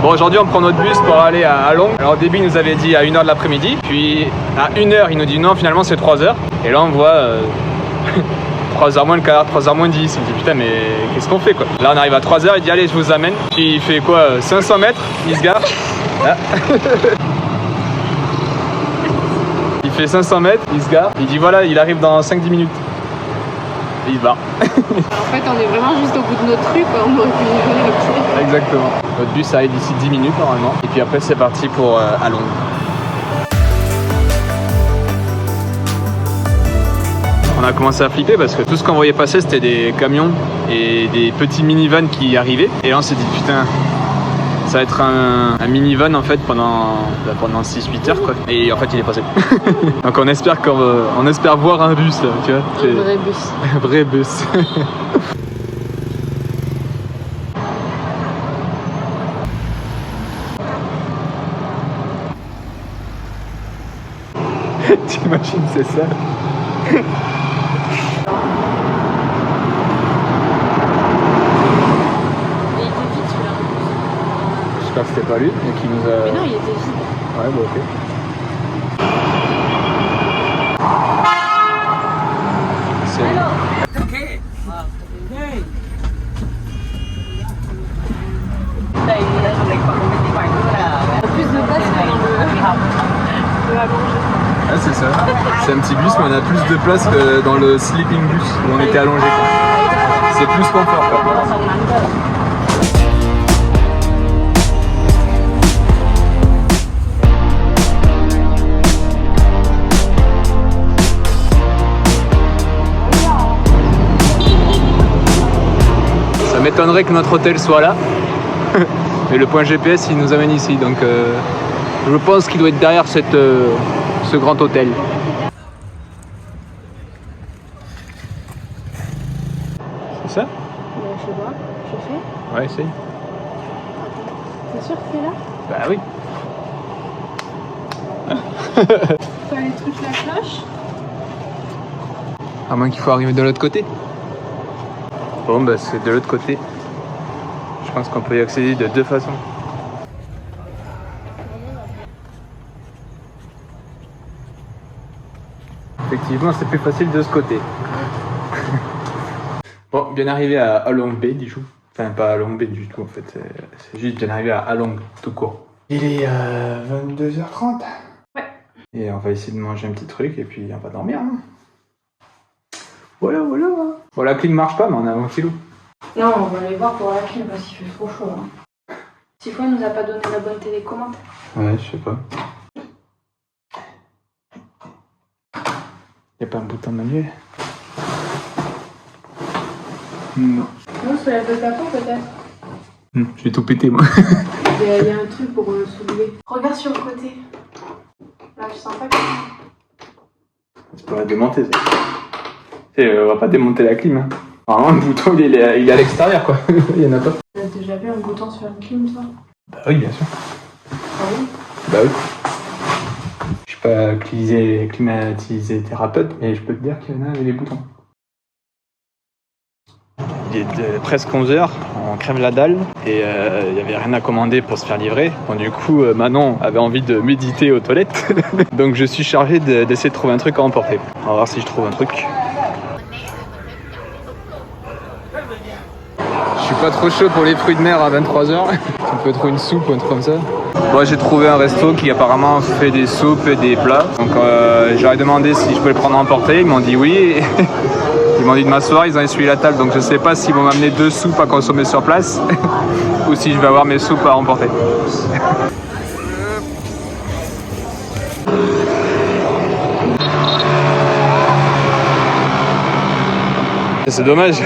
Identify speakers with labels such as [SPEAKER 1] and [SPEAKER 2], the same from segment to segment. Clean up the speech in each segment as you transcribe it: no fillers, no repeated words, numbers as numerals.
[SPEAKER 1] Bon, aujourd'hui on prend notre bus pour aller à Londres. Alors au début il nous avait dit à 1h de l'après-midi, puis à 1h il nous dit non, finalement c'est 3h. Et là on voit 3h moins le quart, 3h moins 10. On me dit putain mais qu'est-ce qu'on fait quoi? Là on arrive à 3h, il dit allez je vous amène. Puis il fait quoi, 500 mètres, il se gare. Là. Il fait 500 mètres, il se gare. Il dit voilà, il arrive dans 5-10 minutes. Et il va.
[SPEAKER 2] En fait, on est vraiment juste au bout de notre rue, quoi. On aurait pu y aller au pied.
[SPEAKER 1] Exactement. Notre bus arrive d'ici 10 minutes normalement. Et puis après, c'est parti pour à Londres. On a commencé à flipper parce que tout ce qu'on voyait passer, c'était des camions et des petits minivans qui arrivaient. Et là, on s'est dit putain, ça va être un minivan en fait pendant 6-8 heures quoi. Et en fait, il est passé. Donc on espère on espère voir un bus là, tu vois.
[SPEAKER 2] Un vrai bus.
[SPEAKER 1] Un vrai bus. T'imagines, c'est ça? J'espère que c'était pas lui et qui nous a...
[SPEAKER 2] Mais non, il était vide.
[SPEAKER 1] Ouais, bon, ok. C'est...
[SPEAKER 2] Plus de place que dans le allongé.
[SPEAKER 1] Ah, c'est ça. C'est un petit bus, mais on a plus de place que dans le sleeping bus où on était allongé. C'est plus confort, quoi. Ça m'étonnerait que notre hôtel soit là. Mais le point GPS il nous amène ici, donc je pense qu'il doit être derrière ce grand hôtel. C'est ça?
[SPEAKER 2] Je sais pas, je fais.
[SPEAKER 1] Ouais, essaye.
[SPEAKER 2] T'es sûr que c'est là?
[SPEAKER 1] Bah oui.
[SPEAKER 2] Faut aller toucher la cloche.
[SPEAKER 1] À moins qu'il faut arriver de l'autre côté. Bon bah c'est de l'autre côté. Je pense qu'on peut y accéder de deux façons. Effectivement, c'est plus facile de ce côté. Bon, bien arrivé à Halong Bay du coup. Enfin, pas à Halong Bay du tout en fait. C'est juste bien arrivé à Halong tout court. Il est 22h30.
[SPEAKER 2] Ouais.
[SPEAKER 1] Et on va essayer de manger un petit truc et puis on va dormir. Hein. Voilà. Bon, la clim marche pas, mais on a un kilo.
[SPEAKER 2] Non, on va aller voir pour la clim parce qu'il fait trop chaud. Hein. Sifo nous a pas donné la bonne télécommande.
[SPEAKER 1] Ouais, je sais pas. Y'a pas un bouton manuel? Non.
[SPEAKER 2] Non, c'est la de capot peut-être.
[SPEAKER 1] Je vais tout péter moi.
[SPEAKER 2] Il y a un truc pour le soulever. Regarde sur le côté. Là, je sens pas que...
[SPEAKER 1] C'est pour la démonter ça. On va pas démonter la clim. Hein. Normalement le bouton il est à l'extérieur quoi. Il y en a pas.
[SPEAKER 2] T'as déjà vu un bouton sur une clim toi?
[SPEAKER 1] Bah oui bien sûr.
[SPEAKER 2] Ah oui?
[SPEAKER 1] Bah oui. Je suis pas climatisé thérapeute, mais je peux te dire qu'il y en a avec les boutons. Il est presque 11h, on crève la dalle et il n'y avait rien à commander pour se faire livrer. Bon, du coup, Manon avait envie de méditer aux toilettes. Donc je suis chargé d'essayer de trouver un truc à emporter. On va voir si je trouve un truc. Je suis pas trop chaud pour les fruits de mer à 23h. On peut trouver une soupe ou un truc comme ça. Moi j'ai trouvé un resto qui apparemment fait des soupes et des plats. Donc j'aurais demandé si je pouvais le prendre à emporter. Ils m'ont dit oui. Ils m'ont dit de m'asseoir, ils ont essuyé la table. Donc je sais pas s'ils vont m'amener 2 soupes à consommer sur place ou si je vais avoir mes soupes à emporter. C'est dommage.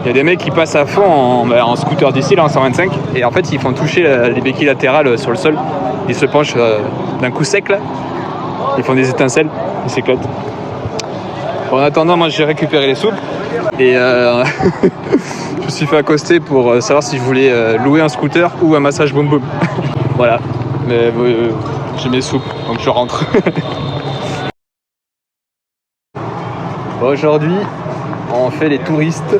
[SPEAKER 1] Il y a des mecs qui passent à fond en scooter d'ici, là, en 125. Et en fait, ils font toucher les béquilles latérales sur le sol. Ils se penchent d'un coup sec, là. Ils font des étincelles. Ils s'éclatent. Bon, en attendant, moi, j'ai récupéré les soupes. Et je me suis fait accoster pour savoir si je voulais louer un scooter ou un massage boum boum. Voilà. Mais j'ai mes soupes, donc je rentre. Bon, aujourd'hui, on fait les touristes.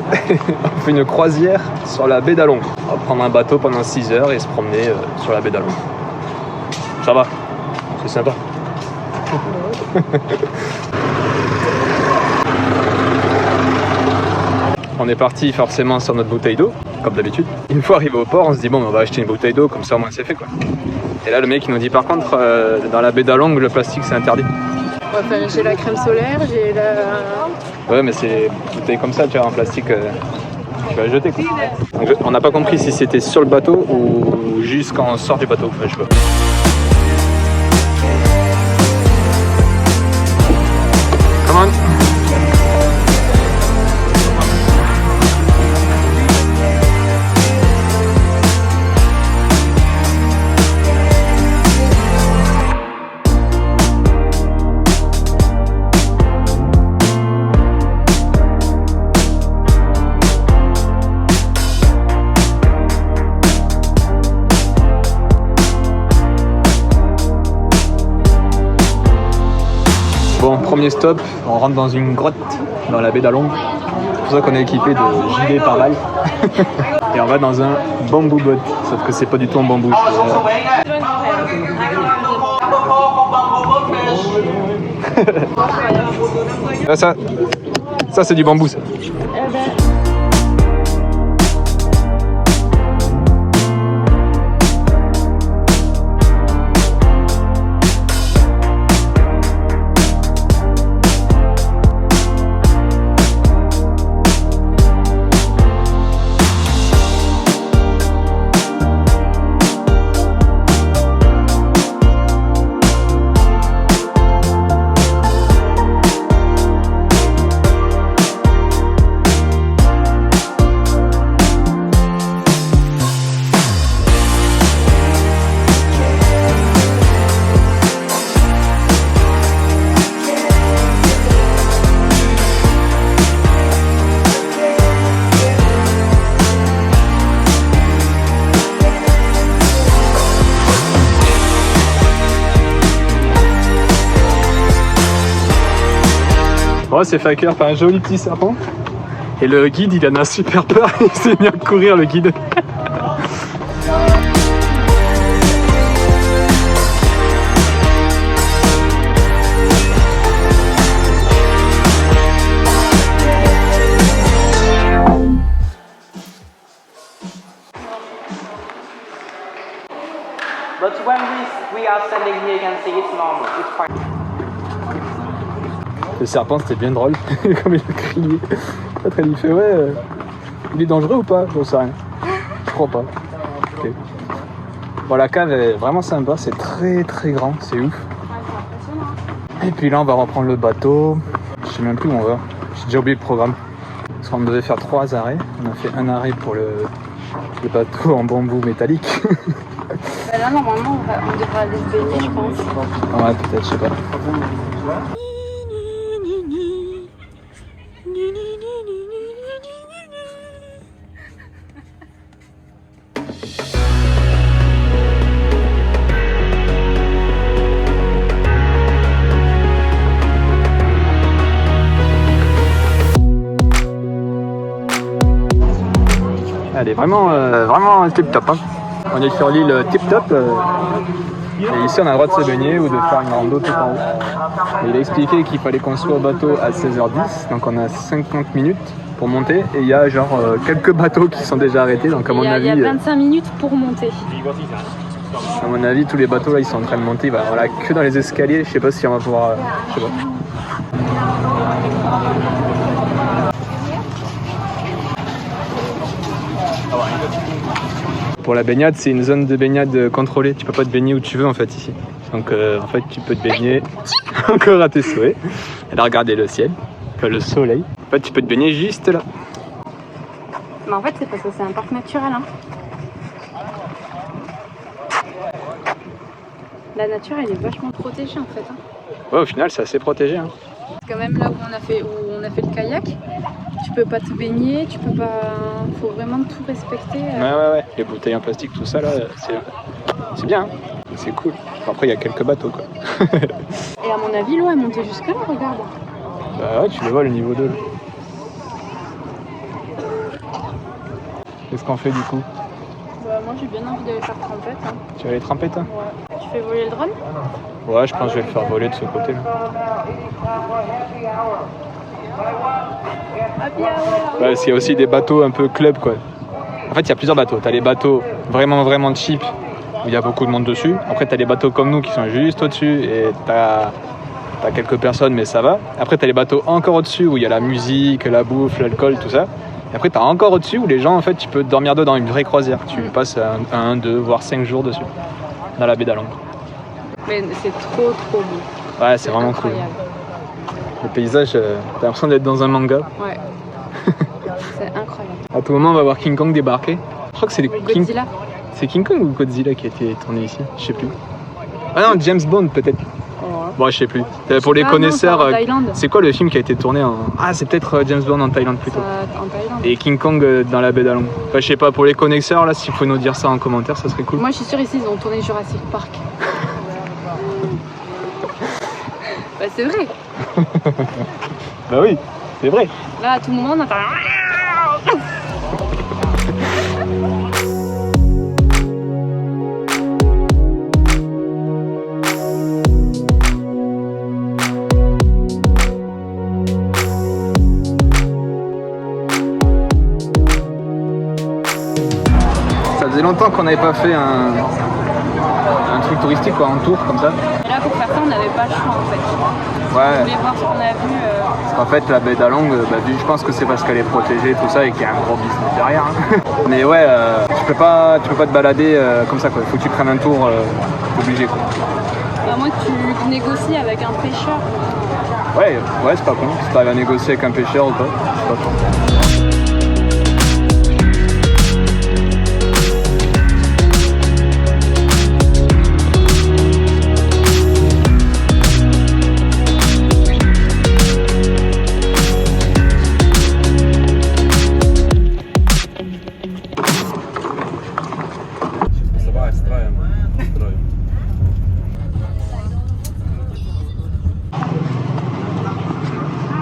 [SPEAKER 1] On fait une croisière sur la baie d'Halong. On va prendre un bateau pendant 6 heures et se promener sur la baie d'Along. Ça va, c'est sympa. On est parti forcément sur notre bouteille d'eau, comme d'habitude. Une fois arrivé au port, on se dit bon, on va acheter une bouteille d'eau, comme ça au moins c'est fait quoi. Et là le mec il nous dit par contre, dans la baie d'Along, le plastique c'est interdit.
[SPEAKER 2] Ouais, enfin, j'ai la crème solaire, j'ai la...
[SPEAKER 1] Ouais mais c'est des bouteilles comme ça, tu vois, en plastique, tu vas jeter quoi. Donc, on n'a pas compris si c'était sur le bateau ou juste quand on sort du bateau, enfin, je sais pas. Come on. Bon, premier stop, on rentre dans une grotte dans la baie d'Along. C'est pour ça qu'on est équipé de gilets pare-balles. Et on va dans un bamboo boat, sauf que c'est pas du tout en bambou. Ça c'est du bambou ça. Oh, c'est Faker par un joli petit serpent. Et le guide, il en a super peur. Il s'est mis à courir, le guide.
[SPEAKER 3] But when we are standing here, you can see it's normal. It's fine.
[SPEAKER 1] Le serpent, c'était bien drôle. Comme il a crié. L'autre, il fait ouais. Il est dangereux ou pas? J'en sais rien. Je crois pas. Okay. Bon, la cave est vraiment sympa. C'est très très grand. C'est ouf. Et puis là, on va reprendre le bateau. Je sais même plus où on va. J'ai déjà oublié le programme. Parce qu'on devait faire 3 arrêts. On a fait un arrêt pour le bateau en bambou métallique.
[SPEAKER 2] Bah là, normalement, on devrait aller se baigner, je pense.
[SPEAKER 1] Ouais, peut-être, je sais pas. Elle est vraiment tip top. Hein. On est sur l'île tip top. Et ici on a le droit de se baigner ou de faire une rando tout en haut. Et il a expliqué qu'il fallait qu'on soit au bateau à 16h10. Donc on a 50 minutes pour monter. Et il y a genre quelques bateaux qui sont déjà arrêtés. Donc à mon avis.
[SPEAKER 2] Il y a 25 minutes pour monter.
[SPEAKER 1] À mon avis, tous les bateaux là ils sont en train de monter. Il va y avoir la queue dans les escaliers. Je sais pas si on va pouvoir. Je sais pas. Pour la baignade, c'est une zone de baignade contrôlée. Tu peux pas te baigner où tu veux en fait ici. Donc en fait, tu peux te baigner encore à tes souhaits. Elle a regardé le ciel, enfin le soleil. En fait, tu peux te baigner juste là.
[SPEAKER 2] Mais en fait, c'est parce que c'est un parc naturel. Hein. La nature, elle est vachement protégée en fait. Hein.
[SPEAKER 1] Ouais, au final, c'est assez protégé. Hein.
[SPEAKER 2] Parce que même là où on a fait le kayak, tu peux pas te baigner, tu peux pas. Faut vraiment tout respecter.
[SPEAKER 1] Ouais. Les bouteilles en plastique, tout ça là, c'est bien. Hein. C'est cool. Après, il y a quelques bateaux quoi.
[SPEAKER 2] Et à mon avis, l'eau est montée jusque là, regarde.
[SPEAKER 1] Bah ouais, tu le vois le niveau 2. Qu'est-ce qu'on fait du coup?
[SPEAKER 2] moi j'ai bien envie d'aller faire trompette. Hein.
[SPEAKER 1] Tu vas aller tremper toi?
[SPEAKER 2] Ouais. Tu fais voler le drone?
[SPEAKER 1] Ouais, je pense que je vais le faire voler de ce côté là.
[SPEAKER 2] Happy hour.
[SPEAKER 1] Parce qu'il y a aussi des bateaux un peu club quoi. En fait, il y a plusieurs bateaux. T'as les bateaux vraiment cheap où il y a beaucoup de monde dessus. Après, t'as les bateaux comme nous qui sont juste au-dessus et t'as quelques personnes, mais ça va. Après, t'as les bateaux encore au-dessus où il y a la musique, la bouffe, l'alcool, tout ça. Et après, t'as encore au-dessus où les gens, en fait, tu peux dormir dedans, une vraie croisière. Tu passes 1, 2, voire 5 jours dessus, dans la baie d'Along.
[SPEAKER 2] Mais c'est trop beau.
[SPEAKER 1] Ouais, c'est vraiment
[SPEAKER 2] incroyable.
[SPEAKER 1] Cool. Le paysage, t'as l'impression d'être dans un manga.
[SPEAKER 2] Ouais. C'est incroyable.
[SPEAKER 1] À tout moment, on va voir King Kong débarquer. Je crois que c'est
[SPEAKER 2] Godzilla.
[SPEAKER 1] C'est King Kong ou Godzilla qui a été tourné ici? Je sais plus. Ah non, James Bond peut-être. Bon, je sais plus. Pour les connaisseurs,
[SPEAKER 2] non, Thaïlande.
[SPEAKER 1] c'est quoi le film qui a été tourné en... Ah, c'est peut-être James Bond en Thaïlande plutôt.
[SPEAKER 2] En Thaïlande.
[SPEAKER 1] Et King Kong dans la baie d'Along. Enfin, je sais pas, pour les connaisseurs, là, s'il faut nous dire ça en commentaire, ça serait cool.
[SPEAKER 2] Moi, je suis sûre ici, ils ont tourné Jurassic Park. Bah, c'est vrai.
[SPEAKER 1] Bah oui, c'est vrai.
[SPEAKER 2] Là, à tout moment, on entend...
[SPEAKER 1] Ça faisait longtemps qu'on n'avait pas fait un truc touristique, quoi, un tour comme ça.
[SPEAKER 2] Et là, pour faire ça, on n'avait pas le choix, en fait.
[SPEAKER 1] Ouais.
[SPEAKER 2] On voulait voir ce qu'on a vu.
[SPEAKER 1] Parce qu'en fait, la baie d'Along, je pense que c'est parce qu'elle est protégée et tout ça et qu'il y a un gros business derrière. Hein. Mais ouais, tu peux pas te balader comme ça, quoi. Il faut que tu prennes un tour obligé, quoi.
[SPEAKER 2] À moins que tu négocies avec un pêcheur.
[SPEAKER 1] Ouais, c'est pas con. Si t'arrives à négocier avec un pêcheur ou pas, c'est pas con.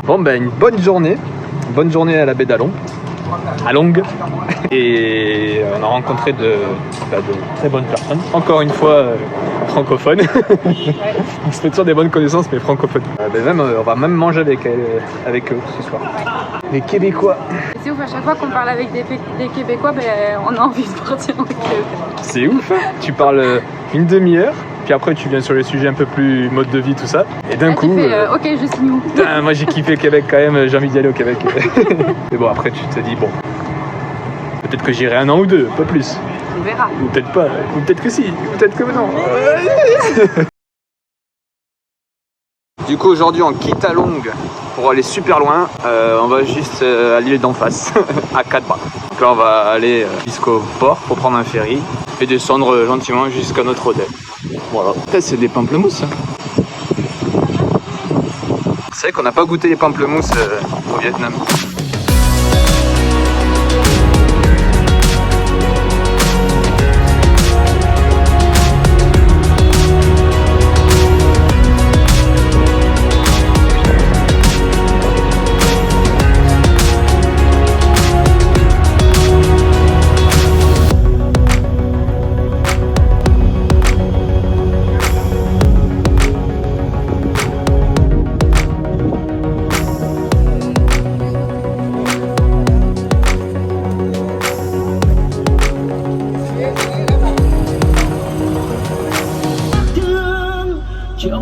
[SPEAKER 1] Bon ben une bonne journée à la baie d'Along, et on a rencontré de très bonnes personnes, encore une fois francophones. On se fait toujours des bonnes connaissances mais francophones. On va même manger avec eux ce soir. Les Québécois.
[SPEAKER 2] C'est ouf, à chaque fois qu'on parle avec des Québécois, on a envie de partir en Québec.
[SPEAKER 1] C'est ouf, hein. Tu parles une demi-heure, puis après tu viens sur les sujets un peu plus mode de vie, tout ça, et d'un coup...
[SPEAKER 2] ok, je signe où?
[SPEAKER 1] Putain, moi j'ai kiffé le Québec quand même, j'ai envie d'y aller au Québec. Mais bon, après tu te dis, bon, peut-être que j'irai 1 an ou 2, pas plus.
[SPEAKER 2] On verra.
[SPEAKER 1] Ou peut-être pas, ou peut-être que si, peut-être que non. Du coup, aujourd'hui, on quitte Along pour aller super loin. On va juste à l'île d'en face, à Cat Ba. Donc là, on va aller jusqu'au port pour prendre un ferry et descendre gentiment jusqu'à notre hôtel. Voilà. Putain, c'est des pamplemousses. Hein. C'est vrai qu'on n'a pas goûté les pamplemousses au Vietnam.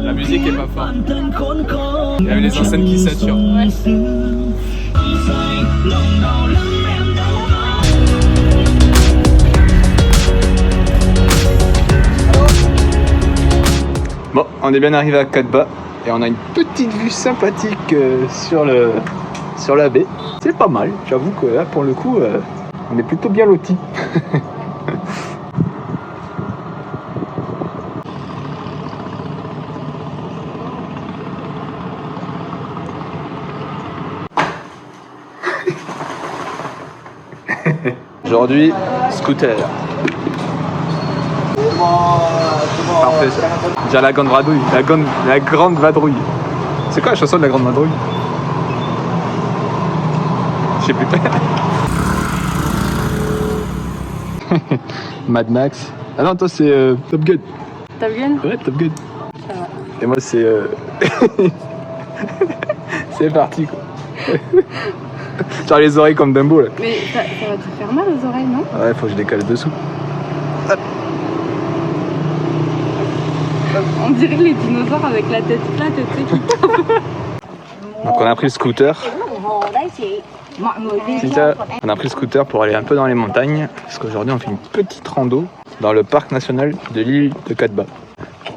[SPEAKER 1] La musique est pas forte. Il y a les enceintes qui saturent.
[SPEAKER 2] Ouais.
[SPEAKER 1] Bon, on est bien arrivé à Cat Ba et on a une petite vue sympathique sur la baie. C'est pas mal, j'avoue que là pour le coup, on est plutôt bien lotis. Aujourd'hui, scooter. Parfait ça. Déjà la grande vadrouille. La grande vadrouille. C'est quoi la chanson de la grande vadrouille? Je sais plus. Mad Max. Ah non, toi c'est Top Gun.
[SPEAKER 2] Top Gun?
[SPEAKER 1] Ouais, Top Gun.
[SPEAKER 2] Ça va.
[SPEAKER 1] Et moi c'est... c'est parti quoi. Genre les oreilles comme Dumbo là.
[SPEAKER 2] Mais ça va te faire mal aux oreilles, non?
[SPEAKER 1] Ouais, faut que je décale dessous.
[SPEAKER 2] On dirait les dinosaures avec la tête plate, tu sais, qui
[SPEAKER 1] Donc on a pris le scooter. C'est ça. On a pris le scooter pour aller un peu dans les montagnes. Parce qu'aujourd'hui on fait une petite rando dans le parc national de l'île de Katba.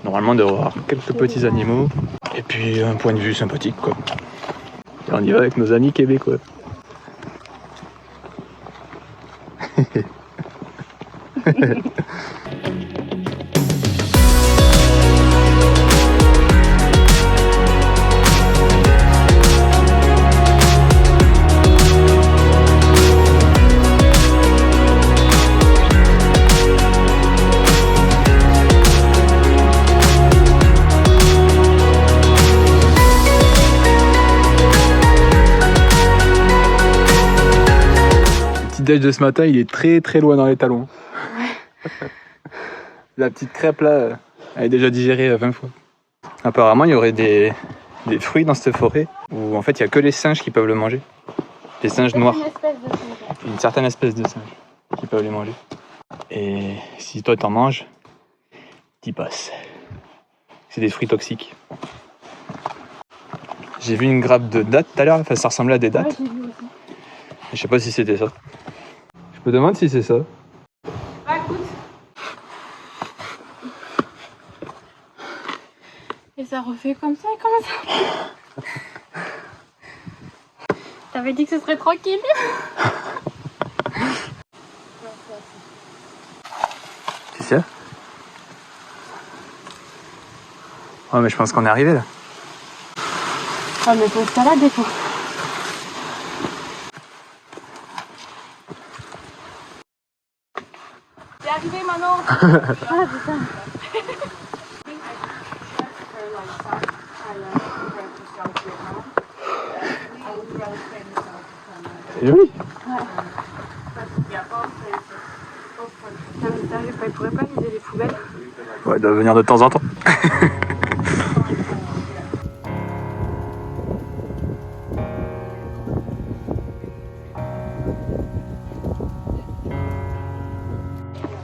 [SPEAKER 1] Normalement on devrait avoir quelques petits animaux. Et puis un point de vue sympathique quoi. Et on y va avec nos amis québécois. Le déj de ce matin, il est très loin dans les talons. Ouais. La petite crêpe là, elle est déjà digérée 20 fois. Apparemment, il y aurait des fruits dans cette forêt où en fait, il n'y a que les singes qui peuvent le manger. Les singes noirs. Une certaine espèce de singe qui peuvent les manger. Et si toi t'en manges, t'y passes. C'est des fruits toxiques. J'ai vu une grappe de dattes tout à l'heure, enfin, ça ressemblait à des dattes.
[SPEAKER 2] Ouais, j'ai vu aussi.
[SPEAKER 1] Je sais pas si c'était ça. Je me demande si c'est ça.
[SPEAKER 2] Ah, écoute. Et ça refait comme ça et comme ça. T'avais dit que ce serait tranquille.
[SPEAKER 1] C'est ça? Oh mais je pense qu'on est arrivé là.
[SPEAKER 2] Ah mais faut escalader quoi. C'est arrivé Manon. Ah putain.
[SPEAKER 1] C'est joli.
[SPEAKER 2] Il pourrait pas vider les poubelles.
[SPEAKER 1] Ouais, il doit venir de temps en temps.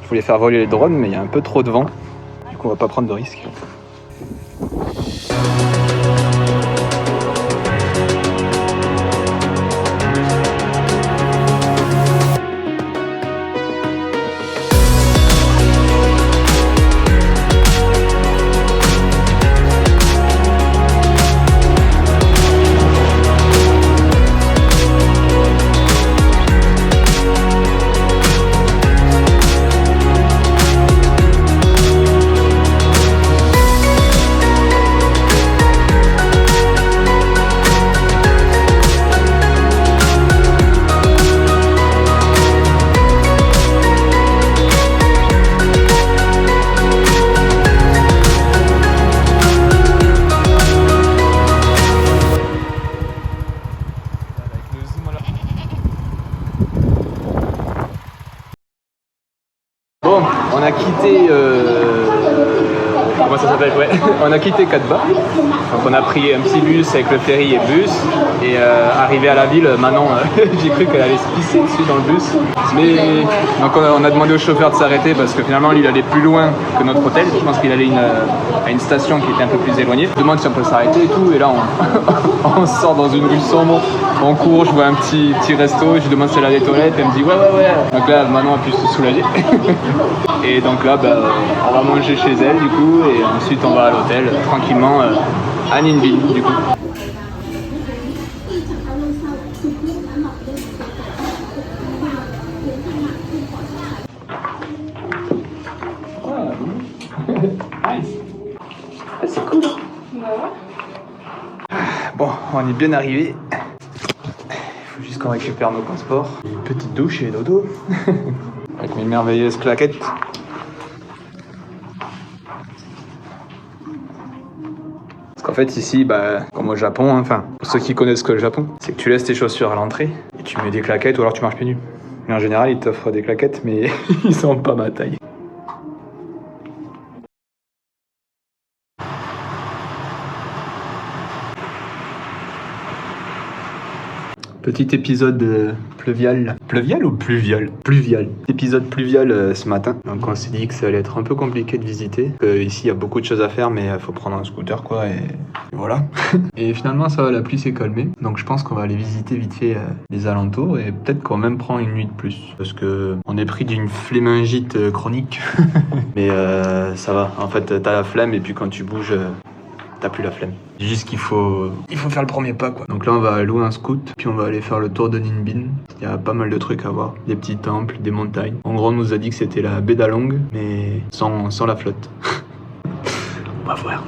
[SPEAKER 1] Je voulais faire voler les drones, mais il y a un peu trop de vent. Du coup, on va pas prendre de risques. Bon, on a quitté... comment ça s'appelle? Ouais. On a quitté Katba. Donc on a pris un petit bus avec le ferry et bus. Et arrivé à la ville, Manon, j'ai cru qu'elle allait se pisser dessus dans le bus. Mais donc on a demandé au chauffeur de s'arrêter parce que finalement il allait plus loin que notre hôtel. Je pense qu'il allait à une station qui était un peu plus éloignée. Je demande si on peut s'arrêter et tout. Et là on sort dans une rue sombre. On court, je vois un petit resto. Je lui demande si elle a des toilettes. Elle me dit ouais. Donc là Manon a pu se soulager. Et donc là, on va manger chez elle du coup, et ensuite on va à l'hôtel tranquillement à Ninh Binh du coup. C'est cool. Bon, on est bien arrivé. Il faut juste qu'on récupère nos passeports. Une petite douche et dodo. Avec mes merveilleuses claquettes. Parce qu'en fait ici, comme au Japon, enfin, pour ceux qui connaissent que le Japon, c'est que tu laisses tes chaussures à l'entrée et tu mets des claquettes ou alors tu marches pieds nus. Mais en général, ils t'offrent des claquettes, mais ils sont pas ma taille. Petit épisode pluvial. Pluvial ou pluvial? Pluvial. Épisode pluvial ce matin. Donc on s'est dit que ça allait être un peu compliqué de visiter. Ici il y a beaucoup de choses à faire, mais il faut prendre un scooter quoi et voilà. Et finalement ça va, la pluie s'est calmée. Donc je pense qu'on va aller visiter vite fait les alentours et peut-être qu'on va même prendre une nuit de plus. Parce que on est pris d'une flémingite chronique. Mais ça va. En fait t'as la flemme et puis quand tu bouges... t'as plus la flemme. C'est juste qu'il faut faire le premier pas quoi. Donc là on va louer un scoot, puis on va aller faire le tour de Ninh Binh. Il y a pas mal de trucs à voir, des petits temples, des montagnes. En gros on nous a dit que c'était la baie d'Along, mais sans la flotte. On va voir.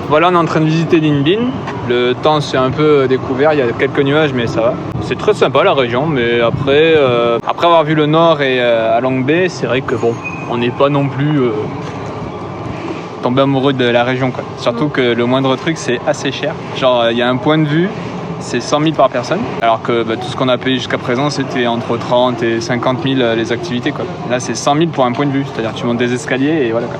[SPEAKER 1] Voilà, on est en train de visiter Ninh Binh. Le temps c'est un peu découvert, il y a quelques nuages mais ça va. C'est très sympa la région, mais après avoir vu le nord et Along Bay, c'est vrai que bon, on n'est pas non plus tombé amoureux de la région quoi. Surtout que le moindre truc c'est assez cher. Genre il y a un point de vue, c'est 100 000 par personne, alors que tout ce qu'on a payé jusqu'à présent c'était entre 30 et 50 000 les activités quoi. Là c'est 100 000 pour un point de vue, c'est-à-dire tu montes des escaliers et voilà quoi.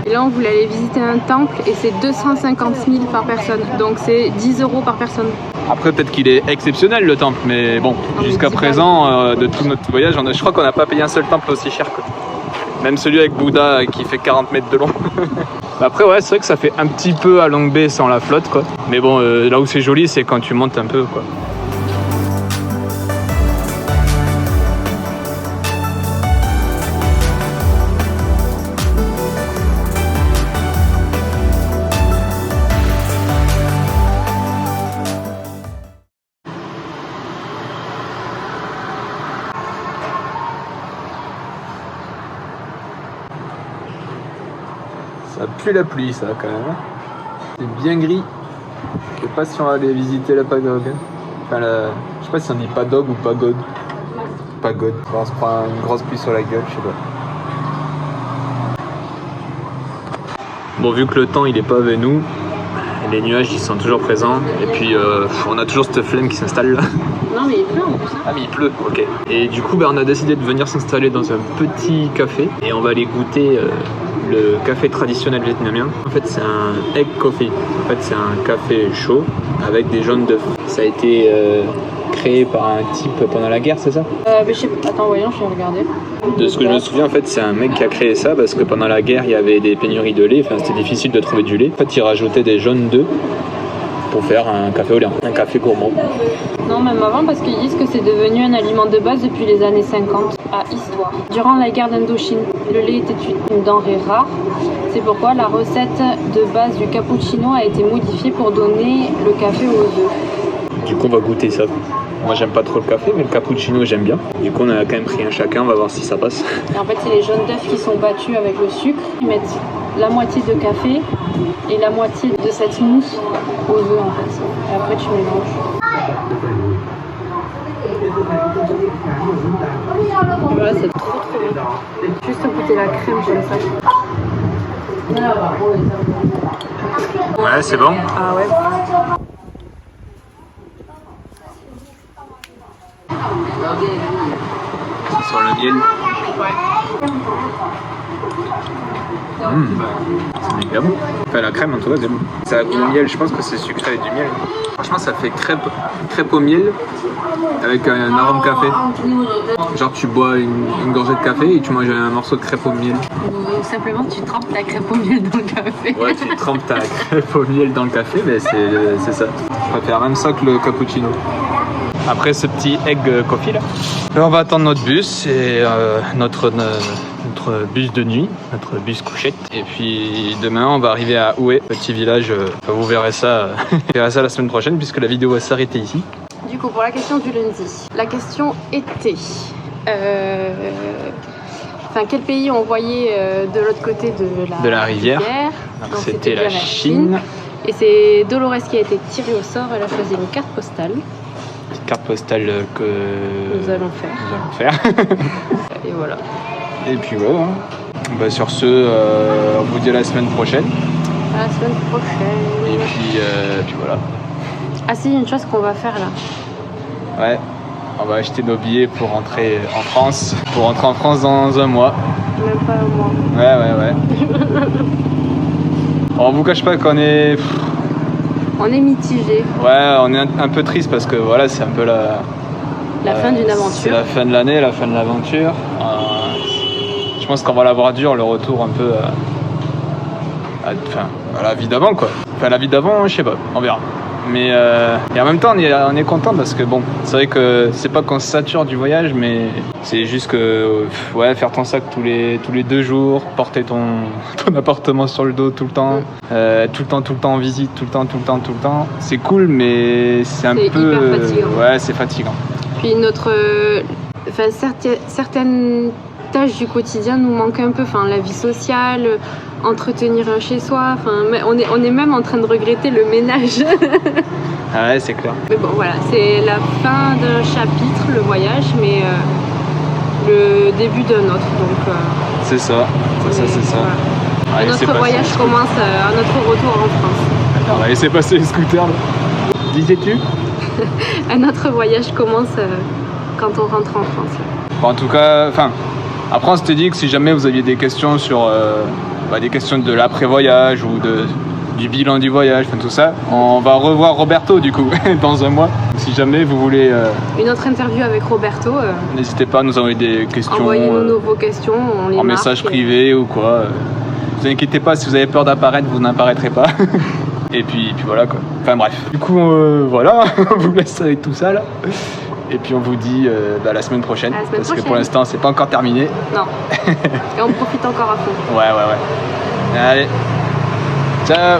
[SPEAKER 2] Et là on voulait aller visiter un temple et c'est 250 000 par personne, donc c'est 10 € par personne.
[SPEAKER 1] Après peut-être qu'il est exceptionnel le temple, mais bon, jusqu'à présent de tout notre voyage, je crois qu'on n'a pas payé un seul temple aussi cher quoi. Même celui avec Bouddha qui fait 40 mètres de long. Après ouais, c'est vrai que ça fait un petit peu Along Bay sans la flotte quoi. Mais bon, là où c'est joli c'est quand tu montes un peu quoi. Ça pue la pluie ça quand même. C'est bien gris. Je sais pas si on va aller visiter la pagode. Enfin je sais pas si on dit padog ou pagode. Pagode. On se prend une grosse pluie sur la gueule, je sais pas. Bon, vu que le temps il est pas avec nous, les nuages ils sont toujours présents et puis on a toujours cette flemme qui s'installe là.
[SPEAKER 2] Non mais il pleut en plus.
[SPEAKER 1] Ah mais il pleut, ok. Et du coup on a décidé de venir s'installer dans un petit café et on va aller goûter le café traditionnel vietnamien. En fait c'est un egg coffee. En fait c'est un café chaud avec des jaunes d'œufs. Ça a été créé par un type pendant la guerre, c'est ça?
[SPEAKER 2] Je sais pas. Attends, voyons, je vais regarder.
[SPEAKER 1] De ce que je me souviens, en fait, c'est un mec qui a créé ça parce que pendant la guerre, il y avait des pénuries de lait. Enfin, c'était difficile de trouver du lait. En fait, il rajoutait des jaunes d'œufs pour faire un café au lait, un café gourmand.
[SPEAKER 2] Non, même avant, parce qu'ils disent que c'est devenu un aliment de base depuis les années 50, à Histoire. Durant la guerre d'Indochine, le lait était une denrée rare. C'est pourquoi la recette de base du cappuccino a été modifiée pour donner le café aux œufs.
[SPEAKER 1] Du coup, on va goûter ça. Moi, j'aime pas trop le café, mais le cappuccino, j'aime bien. Du coup, on a quand même pris un chacun, on va voir si ça passe.
[SPEAKER 2] Et en fait, c'est les jaunes d'œufs qui sont battus avec le sucre. Ils mettent la moitié de café et la moitié de cette mousse aux œufs, en fait. Et après, tu mélanges. Et voilà, c'est trop bon. Juste goûter la crème, j'aime ça.
[SPEAKER 1] Ouais, c'est bon.
[SPEAKER 2] Ah ouais.
[SPEAKER 1] Sur le miel. C'est méga bon. Enfin, la crème en tout cas, c'est bon. Ça a goût au miel, je pense que c'est sucré avec du miel. Franchement, ça fait crêpe au miel avec un arôme café. Genre, tu bois une gorgée de café et tu manges un morceau de crêpe au miel.
[SPEAKER 2] Ou simplement, tu trempes ta crêpe au miel dans le café.
[SPEAKER 1] Ouais, tu trempes ta crêpe au miel dans le café, mais c'est ça. Je préfère même ça que le cappuccino. Après ce petit egg coffee là, on va attendre notre bus et notre bus de nuit, notre bus couchette. Et puis demain on va arriver à Oué, petit village. Vous verrez ça, la semaine prochaine puisque la vidéo va s'arrêter ici.
[SPEAKER 2] Du coup, pour la question du lundi, la question était quel pays on voyait de l'autre côté de la rivière.
[SPEAKER 1] Donc c'était la Chine.
[SPEAKER 2] Et c'est Dolores qui a été tirée au sort. Elle a choisi une carte postale.
[SPEAKER 1] Carte postale que
[SPEAKER 2] nous allons faire. Et voilà.
[SPEAKER 1] Et puis voilà. Bah, sur ce, on vous dit à la semaine prochaine.
[SPEAKER 2] À la semaine prochaine.
[SPEAKER 1] Et puis voilà.
[SPEAKER 2] Ah si, une chose qu'on va faire là.
[SPEAKER 1] Ouais. On va acheter nos billets pour rentrer en France. Pour rentrer en France dans un mois.
[SPEAKER 2] Même pas un mois.
[SPEAKER 1] Ouais. On vous cache pas qu'on est...
[SPEAKER 2] On est mitigé.
[SPEAKER 1] Ouais, on est un peu triste parce que voilà, c'est un peu la
[SPEAKER 2] fin d'une aventure.
[SPEAKER 1] C'est la fin de l'année, la fin de l'aventure. Je pense qu'on va l'avoir dur, le retour un peu à la vie d'avant, quoi. Enfin, la vie d'avant, je sais pas, on verra. Mais et en même temps, on est content parce que bon, c'est vrai que c'est pas qu'on se sature du voyage, mais c'est juste que faire ton sac tous les 2 jours, porter ton appartement sur le dos tout le temps, tout le temps en visite, tout le temps. C'est cool, mais c'est un peu
[SPEAKER 2] hyper fatigant.
[SPEAKER 1] Ouais, c'est fatigant.
[SPEAKER 2] Puis certaines tâches du quotidien nous manquent un peu, la vie sociale, entretenir un chez soi, on est même en train de regretter le ménage.
[SPEAKER 1] Ah ouais, c'est clair.
[SPEAKER 2] Mais bon, voilà, c'est la fin d'un chapitre, le voyage, mais le début d'un autre, donc...
[SPEAKER 1] c'est ça.
[SPEAKER 2] Voilà.
[SPEAKER 1] Allez,
[SPEAKER 2] notre voyage commence à notre retour en France.
[SPEAKER 1] On va laisser passer les scooters, là. Disais-tu?
[SPEAKER 2] Notre voyage commence quand on rentre en France.
[SPEAKER 1] Bon, en tout cas, après on s'était dit que si jamais vous aviez des questions sur des questions de l'après-voyage ou du bilan du voyage, tout ça, on va revoir Roberto du coup dans un mois. Si jamais vous voulez
[SPEAKER 2] une autre interview avec Roberto,
[SPEAKER 1] n'hésitez pas à nous envoyer des questions.
[SPEAKER 2] Envoyez-nous vos questions, on les
[SPEAKER 1] en
[SPEAKER 2] marque
[SPEAKER 1] message privé ou quoi. Vous inquiétez pas, si vous avez peur d'apparaître, vous n'apparaîtrez pas. Et puis voilà quoi. Enfin bref. Du coup voilà, on vous laisse avec tout ça là. Et puis on vous dit la semaine prochaine. Parce que pour l'instant c'est pas encore terminé.
[SPEAKER 2] Non. Et on profite encore à fond.
[SPEAKER 1] Ouais. Allez. Ciao.